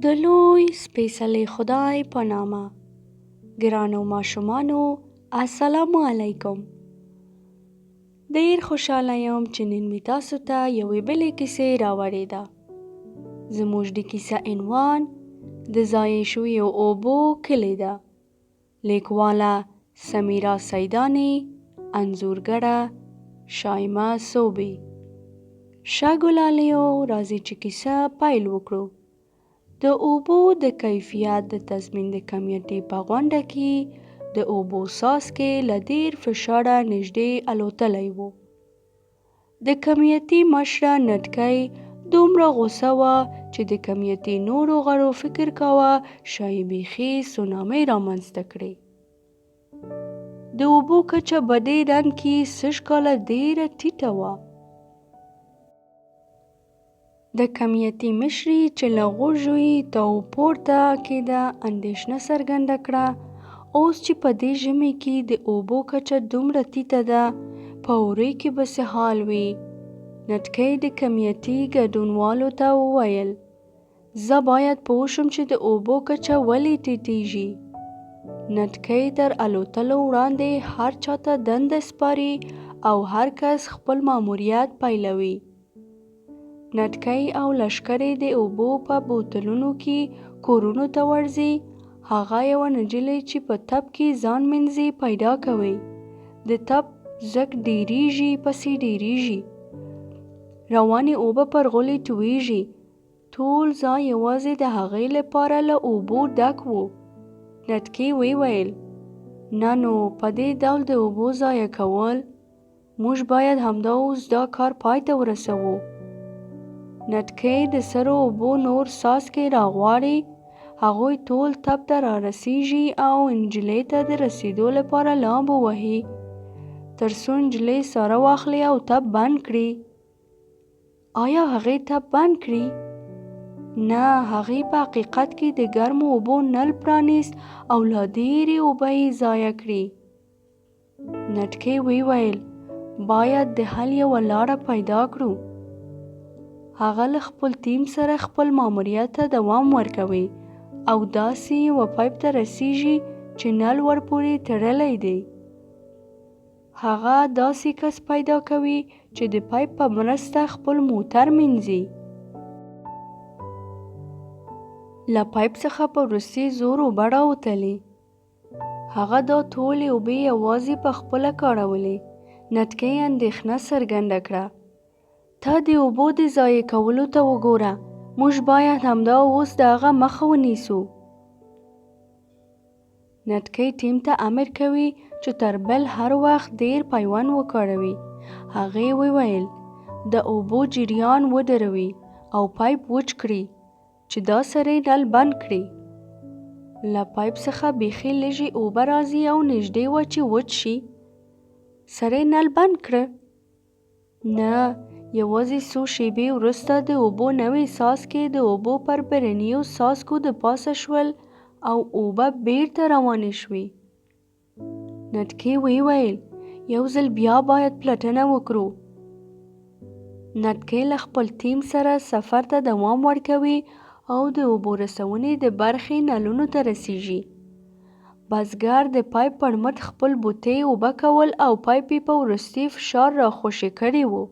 د لوی سپېڅلي خدای په نامه. ګرانو ماشومانو، السلام علیکم. ډېر خوشحاله یم چې نن مې تاسو ته یوې بلې کیسې راوړې ده. زموږ د کیسه عنوان د ضایع شویو اوبو کلی ده. لیکواله سمیرا سیداني، انځورګره شایمه صوبی. ښه ګلالیو، راځئ چې کیسه پیل وکړو. د اوبو د کیفیت د تضمین د کمیټې په غونډه کې د اوبو څاڅکي له ډېر فشاره نږدې الوتلی و. د کمیټې مشره نتکۍ دومره غوسه وه چې د کمیټې نورو غړو فکر کاوه ښایي بیخي سونامي رامنځته کړي. د اوبو کچه په دې رنګ کې سږ کاله ډېره ټیټه وه. د کمیټې مشرې چې له غوږو یې تاو پورته کېده اندېښنه څرګنده کړه. اوس چې په دې ژمي کې د اوبو کچه دومره ټیټه ده، په وری کې به څه حال وي؟ نتکۍ د کمیټې ګډونوالو ته وویل: زه باید پوه شم چې د اوبو کچه ولې ټیټیږي. نتکۍ تر الوتلو وړاندې هر چاته دنده سپاري او هر کس خپل ماموریت پیلوي. نتکۍ او لښکرې د اوبو په بوتلونو کې کورونو ته ورځي. هغه یوه نجلۍ چې په تپ کې ځان مینځي پیدا کوي. د تپ زګ ډېریږي پسې ډېریږي. روانې اوبه پر غولي تویږي. ټول ځای یوازې د هغې لپاره له اوبو ډک و. نتکۍ وویل: نه نو په دې ډول د اوبو ضایع کول، موږ باید همدا اوس دا کار پای ته ورسوو. نتکۍ د سرو اوبو نور څاڅکي راغواړي. هغوی ټول تپ ته رارسیږي او نجلۍ ته د رسیدو لپاره لامبو وهي، تر څو نجلۍ ساره واخلي او تپ بند کړي. آیا هغې تپ بند کړي؟ نه، هغې په حقیقت کې د ګرمو اوبو نل پرانیست او لا ډېرې اوبه یې ضایع کړې. نتکۍ وویل: باید د حل یوه لاره پیدا کړو. هغه له خپل ټیم سره خپل ماموریت ته دوام ورکوي او داسې یوه پایپ ته رسیږي چې نل ورپورې تړلی دی. هغه داسې کس پیدا کوي چې د پایپ په مرسته خپل موټر مینځي. له پایپ څخه په وروستي زور اوبه راوتلې. هغه دا ټولې اوبه یوازې په خپله کارولې. نتکۍ اندېښنه څرګنده کړه. ته د اوبو د ضایع کولو ته وګوره. موږ باید همدا اوس د هغه مخه ونیسو. نتکۍ ټیم ته امر کوي چې تر بل هر وخت ډېر پیوند وکاروي. هغې وویل: د اوبو جریان ودروي او پایپ وچ کړي چې دا سړی نل بند کړي. له پایپ څخه بیخي لږې اوبه راځي او نږدې وه چې وچ شي. سړی نل بند کړه؟ نه، یوازې څو شېبې وروسته د اوبو نوي څاڅکي د اوبو پر بهرنیو څاڅکو د پاسه شول او اوبه بیرته روانې شوې. نتکۍ وویل: یو ځل بیا باید پلټنه وکړو. نتکۍ له خپل ټیم سره سفر ته دوام ورکوي او د اوبو رسونې د برخې نلونو ته رسیږي. بزګر د پایپ پر مټ خپل بوټي اوبه کول او پایپ یې په وروستي فشار راخوشې کړی و،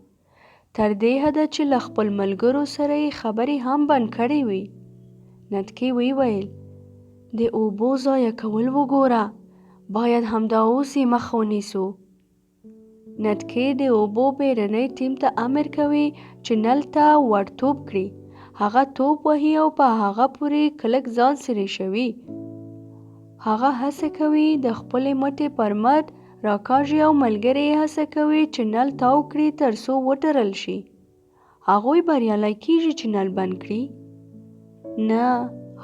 تر دې حده چې له خپل ملګرو سره یې خبرې هم بند کړې وې. نتکۍ وویل: د اوبو ضایع کول وګوره، باید همدا اوس یې مخه ونیسو. نتکۍ د اوبو بیرنۍ ټیم ته امر کوي چې نل ته ورټوپ کړي. هغه ټوپ وهي او په هغه پورې کلک ځان سرې شوي. هغه هڅه کوي د خپلې مټې پر مټ راکاږي او ملګري یې هڅه کوي چې نل تاو کړي تر څو وتړل شي. هغوی بریالی کېږي چې نل بند کړي؟ نه،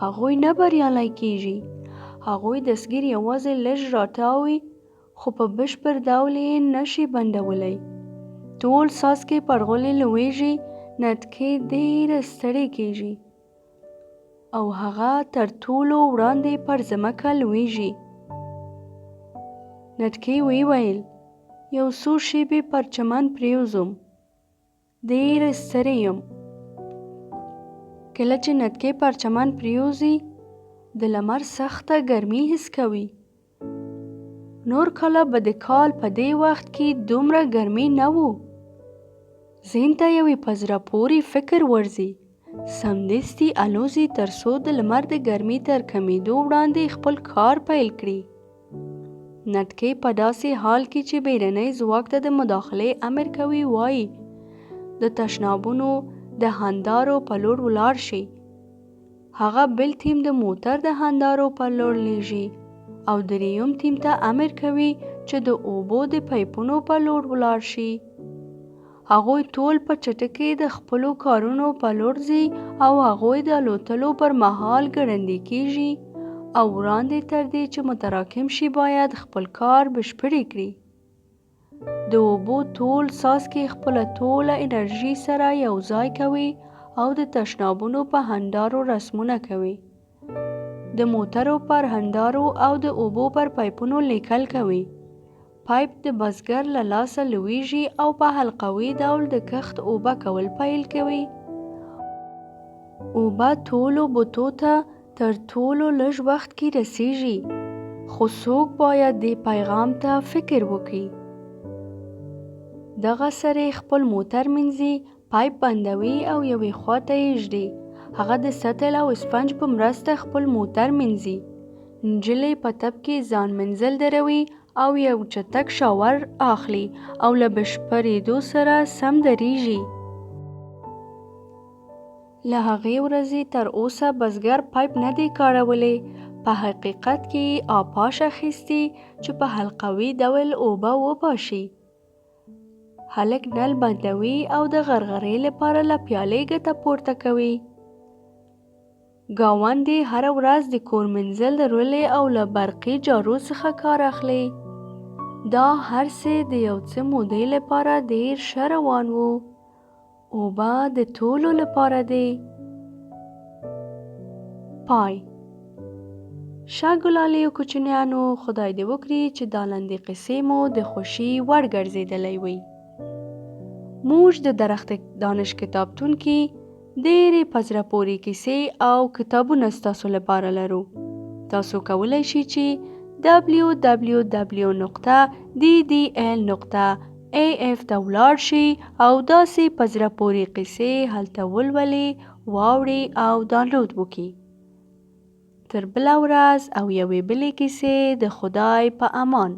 هغوی نه بریالی کېږي. هغوی دستګیر یوازې لږ راتاوي، خو په بشپړ ډول یې نشي بندولی. ټول څاڅکي پر غولي لویږي. نتکۍ ډېره ستړې کېږي او هغه تر ټولو وړاندې پر ځمکه لویږي. نتکۍ وویل: یو څو شېبې پر چمن پرېوځم، ډېره ستړې یم. کله چې نتکۍ پر چمن پریوزي د لمر سخته ګرمي حس کوي. نور کله به د کال په دې وخت کې دومره ګرمي نه وو. ذهن ته یوې په زړه پورې فکر ورځي. سمدستي الوزي تر څو د لمر د ګرمۍ تر کمېدو وړاندې خپل کار پیل کړي. نتکۍ په داسې حال کې چې بیرنۍ ځواک ته د مداخلې امر کوي وایي د تشنابونو د هندارو په لور ولاړ شي. هغه بل ټیم د موټر د هندارو په لور لیږي او درېیم ټیم ته امر کوي چې د اوبو د پایپونو په لور ولاړ شي. هغوی ټول په چټکۍ د خپلو کارونو په لور ځي او هغوی د الوتلو پر مهال ګړندي کېږي او وړاندې تر دې چې متراکم شي باید خپل کار بشپړ کړي. د اوبو ټول څاڅکي خپله ټوله انرژي سره یو ځای کوي او د تشنابونو په هندارو رسمونه کوي. د موټرو پر هندارو او د اوبو پر پایپونو لیکل کوي. پایپ د بزګر له لاسه لویږي او په حلقوي ډول د کښت اوبه کول پیل کوي. اوبه ټولو بوټو ته تر ټولو لږ وخت کې رسیږي، خو څوک باید دې پیغام ته فکر وکړي. دغه سړی خپل موټر مینځي، پایپ بندوي او یوې خوا ته یې ږدي. هغه د سطل او سپنج په مرسته خپل موټر مینځي. نجلۍ په تپ کې ځان منزل دروي او یو چټک شاور اخلي او له بشپړېدو سره سم درېږي. له هغې ورځې تر اوسه بزګر پایپ نه دی کارولی. په حقیقت کې یې آپاش اخیستي چې په حلقوي ډول اوبه وباشي. هلک نل بندوي او د غرغرې لپاره له پیالې ګټه پورته کوي. ګاونډ یې هره ورځ د کور منزل درولې او له برقي جارو څخه کار اخلي. دا هر څه د یو څه مودې لپاره ډېر ښه روان وو. اوبه د ټولو لپاره دی. پای. ښه ګلالیو کوچنیانو، خدای دې وکړي چې دا لنډې قصې مو د خوښۍ وړ ګرځېدلی وي. موږ د درخت دانش کتابتون کې ډېرې په زړه پورې کیسې او کتابونه ستاسو لپاره لرو. تاسو کولی شئ چې www.ddl.af ته ولاړ شئ او داسې په زړه پورې قصې هلته ولولئ، واورئ او ډاونلوډ وکړئ. تر بله ورځ او یوې بلې کیسې، د خدای په امان.